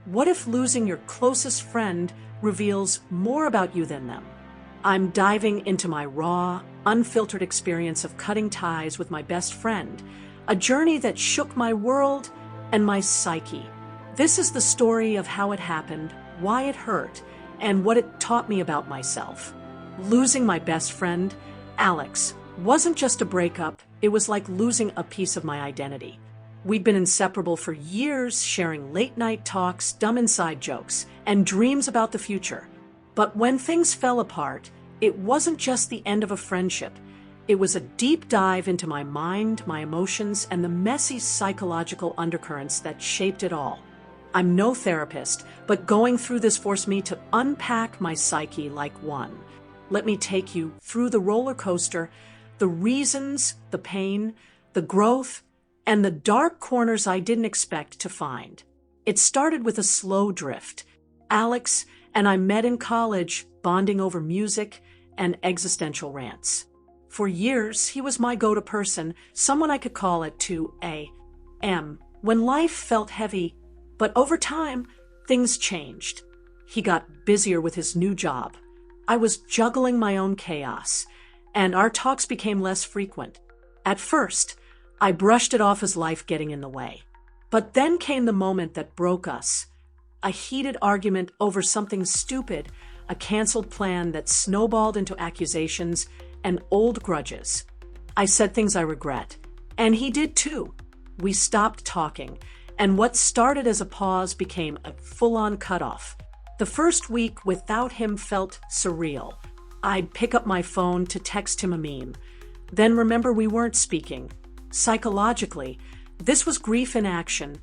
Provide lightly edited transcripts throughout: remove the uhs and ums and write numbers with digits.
What if losing your closest friend reveals more about you than them? I'm diving into my raw, unfiltered experience of cutting ties with my best friend, a journey that shook my world and my psyche. This is the story of how it happened, why it hurt, and what it taught me about myself. Losing my best friend, Alex, wasn't just a breakup, it was like losing a piece of my identity. We'd been inseparable for years, sharing late-night talks, dumb inside jokes, and dreams about the future. But when things fell apart, it wasn't just the end of a friendship. It was a deep dive into my mind, my emotions, and the messy psychological undercurrents that shaped it all. I'm no therapist, but going through this forced me to unpack my psyche like one. Let me take you through the roller coaster, the reasons, the pain, the growth, and the dark corners I didn't expect to find. It started with a slow drift. Alex and I met in college, bonding over music and existential rants. For years, he was my go-to person, someone I could call at 2 a.m. when life felt heavy, but over time, things changed. He got busier with his new job. I was juggling my own chaos, and our talks became less frequent. At first, I brushed it off as life getting in the way. But then came the moment that broke us. A heated argument over something stupid, a canceled plan that snowballed into accusations and old grudges. I said things I regret, and he did too. We stopped talking, and what started as a pause became a full-on cutoff. The first week without him felt surreal. I'd pick up my phone to text him a meme, then remember we weren't speaking. Psychologically, this was grief in action,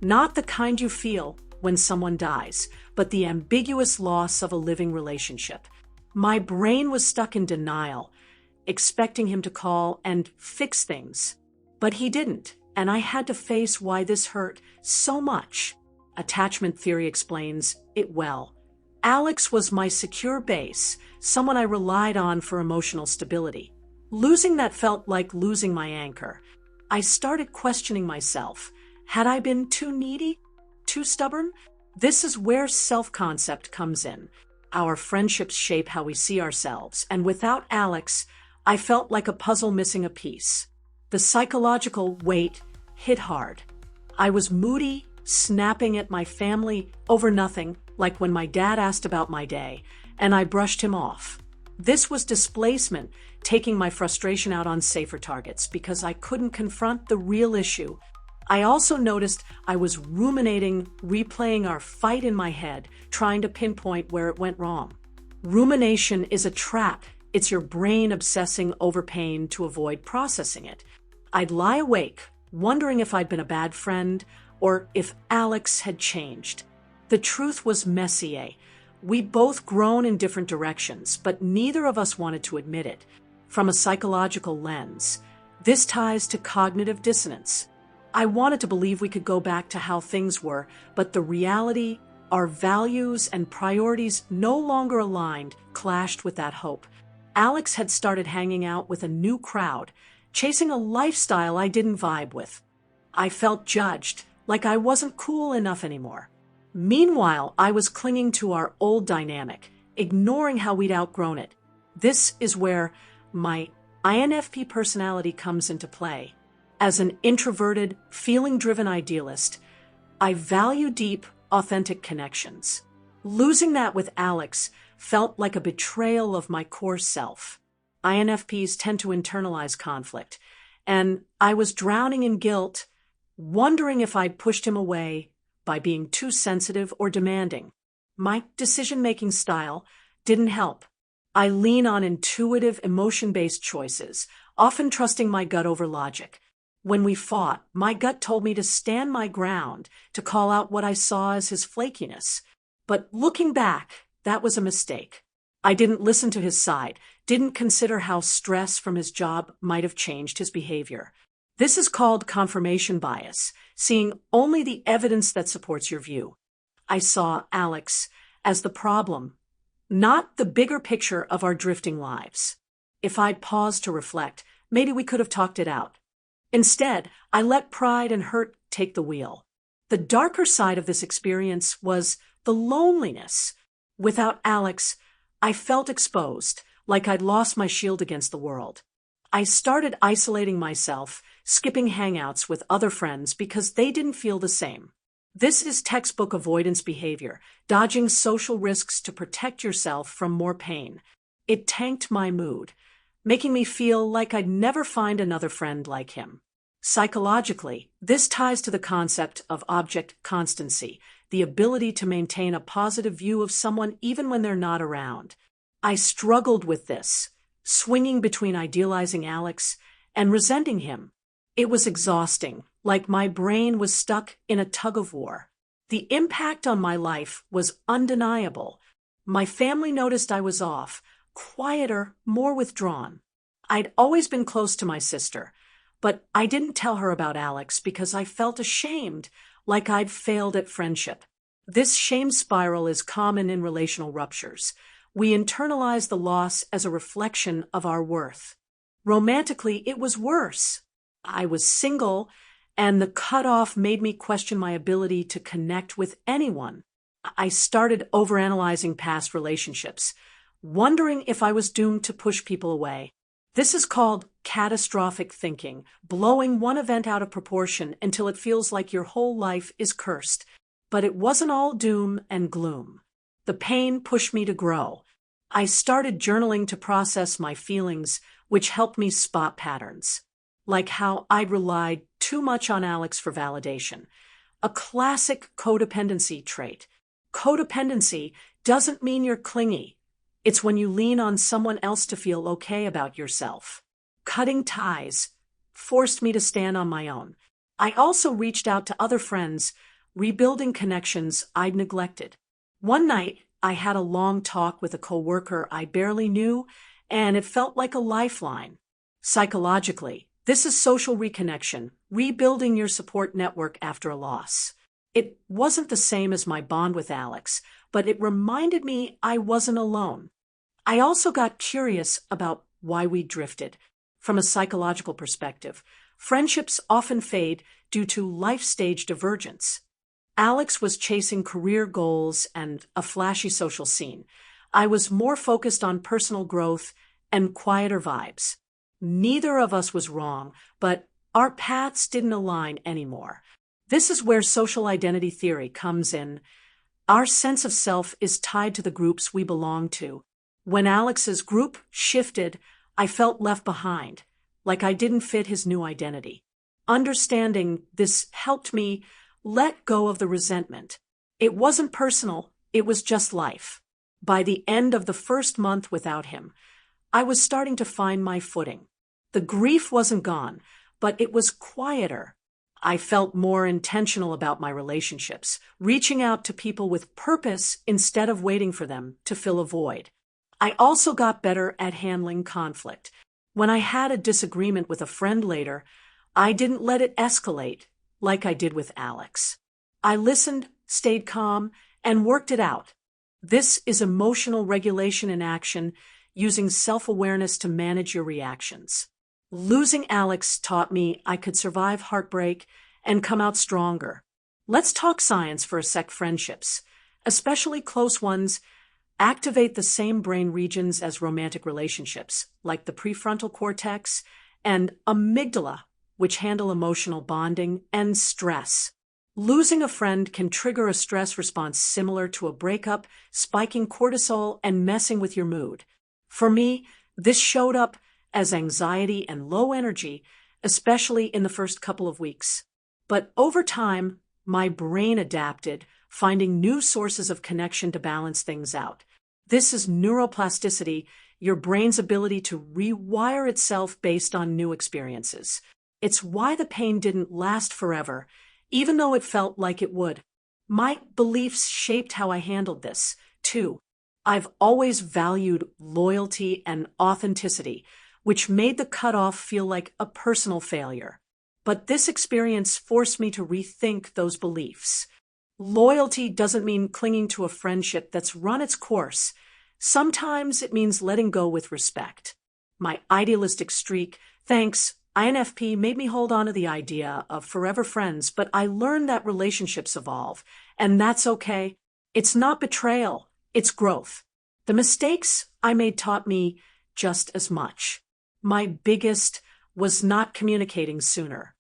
not the kind you feel when someone dies, but the ambiguous loss of a living relationship. My brain was stuck in denial, expecting him to call and fix things. But he didn't, and I had to face why this hurt so much. Attachment theory explains it well. Alex was my secure base, someone I relied on for emotional stability. Losing that felt like losing my anchor. I started questioning myself. Had I been too needy? Too stubborn? This is where self-concept comes in. Our friendships shape how we see ourselves, and without Alex, I felt like a puzzle missing a piece. The psychological weight hit hard. I was moody, snapping at my family over nothing, like when my dad asked about my day, and I brushed him off. This was displacement, taking my frustration out on safer targets because I couldn't confront the real issue. I also noticed I was ruminating, replaying our fight in my head, trying to pinpoint where it went wrong. Rumination is a trap. It's your brain obsessing over pain to avoid processing it. I'd lie awake, wondering if I'd been a bad friend or if Alex had changed. The truth was messy. We'd both grown in different directions, but neither of us wanted to admit it. From a psychological lens, this ties to cognitive dissonance. I wanted to believe we could go back to how things were, but the reality, our values and priorities no longer aligned, clashed with that hope. Alex had started hanging out with a new crowd, chasing a lifestyle I didn't vibe with. I felt judged, like I wasn't cool enough anymore. Meanwhile, I was clinging to our old dynamic, ignoring how we'd outgrown it. This is where my INFP personality comes into play. As an introverted, feeling-driven idealist, I value deep, authentic connections. Losing that with Alex felt like a betrayal of my core self. INFPs tend to internalize conflict, and I was drowning in guilt, wondering if I'd pushed him away by being too sensitive or demanding. My decision-making style didn't help. I lean on intuitive, emotion-based choices, often trusting my gut over logic. When we fought, my gut told me to stand my ground, to call out what I saw as his flakiness. But looking back, that was a mistake. I didn't listen to his side, didn't consider how stress from his job might have changed his behavior. This is called confirmation bias, seeing only the evidence that supports your view. I saw Alex as the problem, not the bigger picture of our drifting lives. If I'd paused to reflect, maybe we could have talked it out. Instead, I let pride and hurt take the wheel. The darker side of this experience was the loneliness. Without Alex, I felt exposed, like I'd lost my shield against the world. I started isolating myself, skipping hangouts with other friends because they didn't feel the same. This is textbook avoidance behavior, dodging social risks to protect yourself from more pain. It tanked my mood, making me feel like I'd never find another friend like him. Psychologically, this ties to the concept of object constancy, the ability to maintain a positive view of someone even when they're not around. I struggled with this, swinging between idealizing Alex and resenting him. It was exhausting, like my brain was stuck in a tug-of-war. The impact on my life was undeniable. My family noticed I was off, quieter, more withdrawn. I'd always been close to my sister, but I didn't tell her about Alex because I felt ashamed, like I'd failed at friendship. This shame spiral is common in relational ruptures. We internalize the loss as a reflection of our worth. Romantically, it was worse. I was single, and the cutoff made me question my ability to connect with anyone. I started overanalyzing past relationships, wondering if I was doomed to push people away. This is called catastrophic thinking, blowing one event out of proportion until it feels like your whole life is cursed. But it wasn't all doom and gloom. The pain pushed me to grow. I started journaling to process my feelings, which helped me spot patterns, like how I'd relied too much on Alex for validation, a classic codependency trait. Codependency doesn't mean you're clingy. It's when you lean on someone else to feel okay about yourself. Cutting ties forced me to stand on my own. I also reached out to other friends, rebuilding connections I'd neglected. One night, I had a long talk with a coworker I barely knew, and it felt like a lifeline. Psychologically, this is social reconnection, rebuilding your support network after a loss. It wasn't the same as my bond with Alex, but it reminded me I wasn't alone. I also got curious about why we drifted. From a psychological perspective, friendships often fade due to life stage divergence. Alex was chasing career goals and a flashy social scene. I was more focused on personal growth and quieter vibes. Neither of us was wrong, but our paths didn't align anymore. This is where social identity theory comes in. Our sense of self is tied to the groups we belong to. When Alex's group shifted, I felt left behind, like I didn't fit his new identity. Understanding this helped me let go of the resentment. It wasn't personal, it was just life. By the end of the first month without him, I was starting to find my footing. The grief wasn't gone, but it was quieter. I felt more intentional about my relationships, reaching out to people with purpose instead of waiting for them to fill a void. I also got better at handling conflict. When I had a disagreement with a friend later, I didn't let it escalate like I did with Alex. I listened, stayed calm, and worked it out. This is emotional regulation in action, using self-awareness to manage your reactions. Losing Alex taught me I could survive heartbreak and come out stronger. Let's talk science for a sec. Friendships, especially close ones, activate the same brain regions as romantic relationships, like the prefrontal cortex and amygdala, which handle emotional bonding and stress. Losing a friend can trigger a stress response similar to a breakup, spiking cortisol and messing with your mood. For me, this showed up as anxiety and low energy, especially in the first couple of weeks. But over time, my brain adapted, finding new sources of connection to balance things out. This is neuroplasticity, your brain's ability to rewire itself based on new experiences. It's why the pain didn't last forever, even though it felt like it would. My beliefs shaped how I handled this, too. I've always valued loyalty and authenticity, which made the cutoff feel like a personal failure. But this experience forced me to rethink those beliefs. Loyalty doesn't mean clinging to a friendship that's run its course. Sometimes it means letting go with respect. My idealistic streak, thanks, INFP made me hold on to the idea of forever friends, but I learned that relationships evolve, and that's okay. It's not betrayal, it's growth. The mistakes I made taught me just as much. My biggest was not communicating sooner.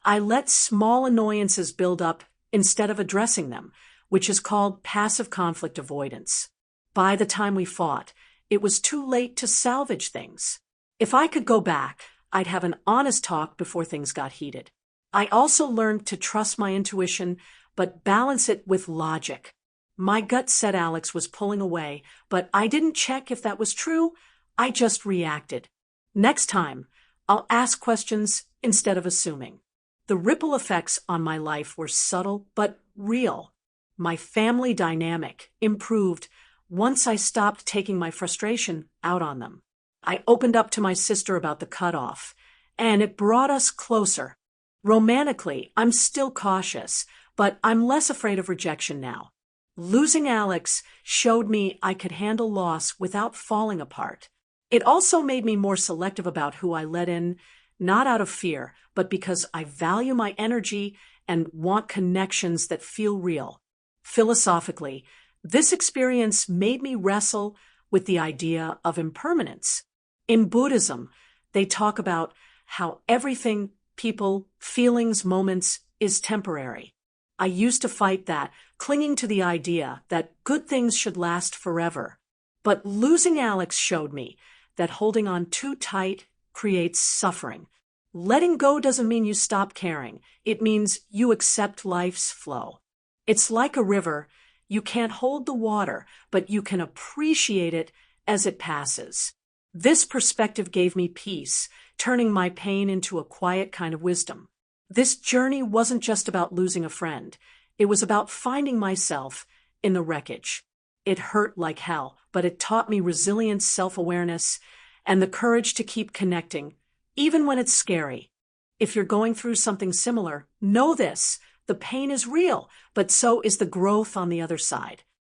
I let small annoyances build up instead of addressing them, which is called passive conflict avoidance. By the time we fought, it was too late to salvage things. If I could go back, I'd have an honest talk before things got heated. I also learned to trust my intuition, but balance it with logic. My gut said Alex was pulling away, but I didn't check if that was true. I just reacted. Next time, I'll ask questions instead of assuming. The ripple effects on my life were subtle but real. My family dynamic improved once I stopped taking my frustration out on them. I opened up to my sister about the cutoff, and it brought us closer. Romantically, I'm still cautious, but I'm less afraid of rejection now. Losing Alex showed me I could handle loss without falling apart. It also made me more selective about who I let in, not out of fear, but because I value my energy and want connections that feel real. Philosophically, this experience made me wrestle with the idea of impermanence. In Buddhism, they talk about how everything, people, feelings, moments, is temporary. I used to fight that, clinging to the idea that good things should last forever. But losing Alex showed me that holding on too tight creates suffering. Letting go doesn't mean you stop caring. It means you accept life's flow. It's like a river. You can't hold the water, but you can appreciate it as it passes. This perspective gave me peace, turning my pain into a quiet kind of wisdom. This journey wasn't just about losing a friend. It was about finding myself in the wreckage. It hurt like hell, but it taught me resilience, self-awareness, and the courage to keep connecting, even when it's scary. If you're going through something similar, know this: the pain is real, but so is the growth on the other side.